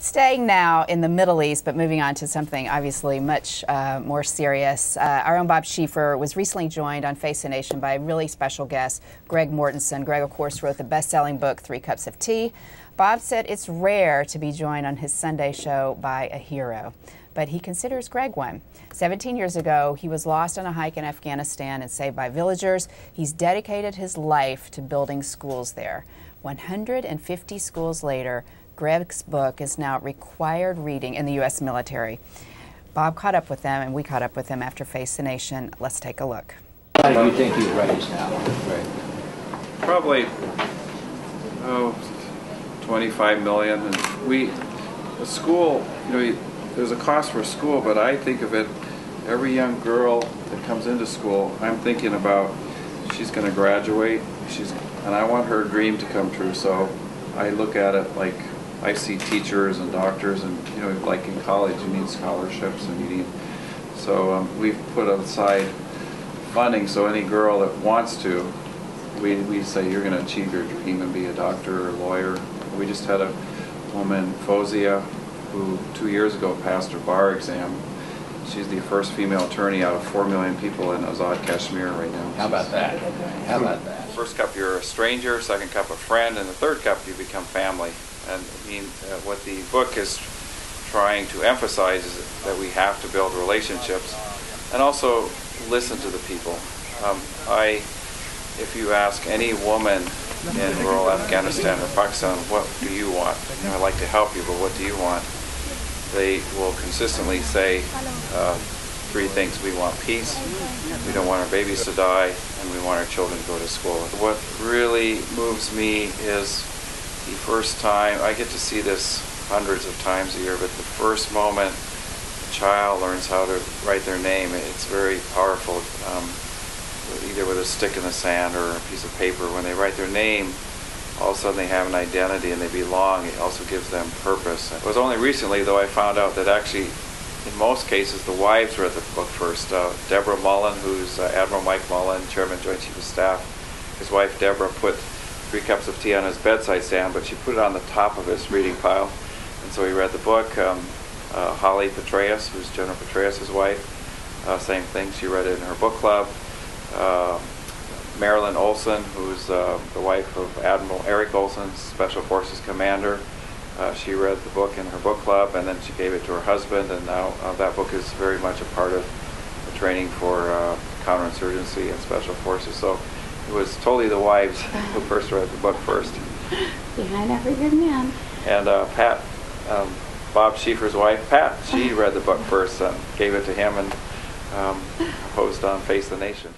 Staying now in the Middle East, but moving on to something obviously much more serious. Our own Bob Schieffer was recently joined on Face the Nation by a really special guest, Craig Mortenson. Greg, of course, wrote the best-selling book, 3 Cups of Tea. Bob said it's rare to be joined on his Sunday show by a hero, but he considers Greg one. 17 years ago, he was lost on a hike in Afghanistan and saved by villagers. He's dedicated his life to building schools there. 150 schools later, Greg's book is now required reading in the U.S. military. Bob caught up with them, and we caught up with him after Face the Nation. Let's take a look. How do you think he's raised now? Right. Probably, 25 million. And a school, there's a cost for a school, but I think of it, every young girl that comes into school, I'm thinking about she's going to graduate, and I want her dream to come true. So I look at it like I see teachers and doctors, and like in college you need scholarships, and so we've put aside funding so any girl that wants to, we say you're going to achieve your dream and be a doctor or a lawyer. We just had a woman, Fozia, who 2 years ago passed her bar exam. She's the first female attorney out of 4 million people in Azad, Kashmir right now. How about that? How about that? First cup you're a stranger, second cup a friend, and the third cup you become family. And what the book is trying to emphasize is that we have to build relationships and also listen to the people. If you ask any woman in rural Afghanistan or Pakistan, what do you want? I'd like to help you, but what do you want? They will consistently say 3 things. We want peace, we don't want our babies to die, and we want our children to go to school. What really moves me is the first time, I get to see this hundreds of times a year, but the first moment a child learns how to write their name, it's very powerful, either with a stick in the sand or a piece of paper. When they write their name, all of a sudden they have an identity and they belong. It also gives them purpose. It was only recently, though, I found out that actually, in most cases, the wives read the book first. Deborah Mullen, who's Admiral Mike Mullen, Chairman, Joint Chief of Staff, his wife Deborah put 3 cups of tea on his bedside stand, but she put it on the top of his reading pile, and so he read the book. Holly Petraeus, who's General Petraeus' wife, same thing, she read it in her book club. Marilyn Olson, who's the wife of Admiral Eric Olson, Special Forces Commander, she read the book in her book club, and then she gave it to her husband, and now that book is very much a part of the training for counterinsurgency and Special Forces. So it was totally the wives who first read the book first. Behind every good man. And Pat, Bob Schieffer's wife, Pat, she read the book first and gave it to him, and posed on Face the Nation.